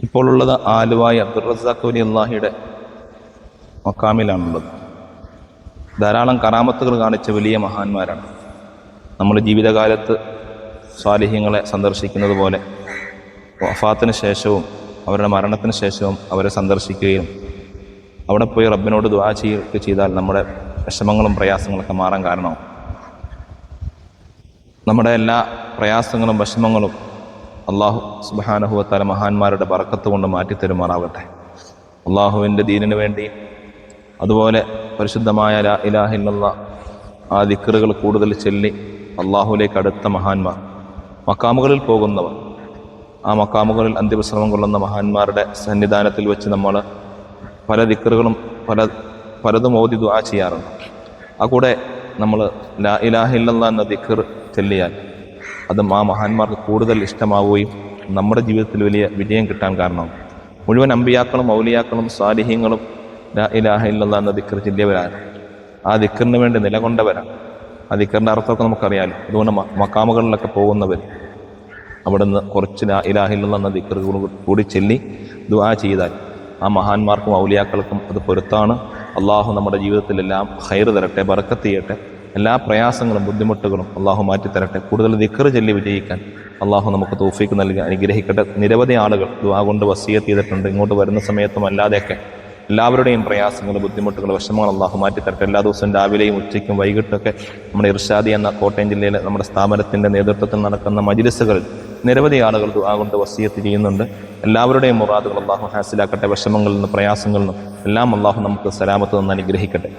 ഇപ്പോൾ ഉള്ളത് ആലുവായി അബ്ദുൾ റസാഖ് വലി അള്ളാഹിയുടെ മക്കാമിലാണുള്ളത്. ധാരാളം കറാമത്തുകൾ കാണിച്ച വലിയ മഹാന്മാരാണ്. നമ്മൾ ജീവിതകാലത്ത് സ്വാലിഹ്യങ്ങളെ സന്ദർശിക്കുന്നത് പോലെ വഫാത്തിന് ശേഷവും അവരുടെ മരണത്തിന് ശേഷവും അവരെ സന്ദർശിക്കുകയും അവിടെ പോയി റബ്ബിനോട് ദുആ ചെയ്യുകയൊക്കെ ചെയ്താൽ നമ്മുടെ വിഷമങ്ങളും പ്രയാസങ്ങളൊക്കെ മാറാൻ കാരണമാവും. നമ്മുടെ എല്ലാ പ്രയാസങ്ങളും വിഷമങ്ങളും അള്ളാഹു സുബ്ഹാനഹു വ തആല മഹാന്മാരുടെ ബറക്കത്ത് കൊണ്ട് മാറ്റിത്തരുമാറാവട്ടെ. അള്ളാഹുവിൻ്റെ ദീനിന് വേണ്ടി അതുപോലെ പരിശുദ്ധമായ ലാ ഇലാഹ ഇല്ലല്ലാഹ് ആ ദിക്റുകൾ കൂടുതൽ ചൊല്ലി അള്ളാഹുവിലേക്ക് അടുത്ത മഹാന്മാർ, മക്കാമുകളിൽ പോകുന്നവർ, ആ മക്കാമുകളിൽ അന്ത്യവിശ്രമം കൊള്ളുന്ന മഹാന്മാരുടെ സന്നിധാനത്തിൽ വെച്ച് നമ്മൾ പല ദിക്റുകളും പലതും ഓതി ദുആ ചെയ്യാറുണ്ട്. ആ കൂടെ നമ്മൾ ലാ ഇലാഹ ഇല്ലല്ലാഹ് എന്ന ദിക്ർ ചൊല്ലിയാൽ അത് ആ മഹാന്മാർക്ക് കൂടുതൽ ഇഷ്ടമാവുകയും നമ്മുടെ ജീവിതത്തിൽ വലിയ വിജയം കിട്ടാൻ കാരണമാകും. മുഴുവൻ അമ്പിയാക്കളും ഔലിയാക്കളും സാലിഹ്യങ്ങളും ലാ ഇലാഹ ഇല്ലല്ലാഹ് എന്ന ദിക്ർ ചൊല്ലിയവരാണ്. ആ ദിക്റിന് വേണ്ടി നിലകൊണ്ടവരാണ്. ആ ദിക്റിൻ്റെ അർത്ഥമൊക്കെ നമുക്കറിയാലോ. അതുകൊണ്ട് മക്കാമുകളിലൊക്കെ പോകുന്നവർ അവിടുന്ന് കുറച്ച് ലാ ഇലാഹ ഇല്ലല്ലാഹ് എന്ന ദിക്ർ കൂടി ചൊല്ലി ദുആ ചെയ്താൽ ആ മഹാന്മാർക്കും ഔലിയാക്കൾക്കും അത് പൊരുത്താണ്. അള്ളാഹു നമ്മുടെ ജീവിതത്തിലെല്ലാം ഖൈർ തരട്ടെ, ബറക്കത്ത് ചെയ്യട്ടെ. എല്ലാ പ്രയാസങ്ങളും ബുദ്ധിമുട്ടുകളും അള്ളാഹു മാറ്റിത്തരട്ടെ. കൂടുതൽ ദിക്ർ ചൊല്ലി വിജയിക്കാൻ അള്ളാഹു നമുക്ക് തൗഫീഖ് നൽകി അനുഗ്രഹിക്കട്ടെ. നിരവധി ആളുകൾ ദുആ കൊണ്ട് വസിയത്ത് ചെയ്തിട്ടുണ്ട്. ഇങ്ങോട്ട് വരുന്ന സമയത്തും അല്ലാതെയൊക്കെ എല്ലാവരുടെയും പ്രയാസങ്ങൾ, ബുദ്ധിമുട്ടുകൾ, വിഷമങ്ങൾ അള്ളാഹു മാറ്റിത്തരട്ടെ. എല്ലാ ദിവസവും രാവിലെയും ഉച്ചയ്ക്കും വൈകിട്ടൊക്കെ നമ്മുടെ ഇർഷാദി എന്ന കോട്ടയം ജില്ലയിലെ നമ്മുടെ സ്ഥാപനത്തിൻ്റെ നേതൃത്വത്തിൽ നടക്കുന്ന മജ്ലിസുകളിൽ നിരവധി ആളുകൾ ദുആ കൊണ്ട് വസിയത്ത് ചെയ്യുന്നുണ്ട്. എല്ലാവരുടെയും മുറാദുകൾ അള്ളാഹു ഹാസിലാക്കട്ടെ. വിഷമങ്ങളിൽ നിന്ന്, പ്രയാസങ്ങളിൽ നിന്നും എല്ലാം അള്ളാഹു നമുക്ക് സലാമത്ത് നിന്ന് അനുഗ്രഹിക്കട്ടെ.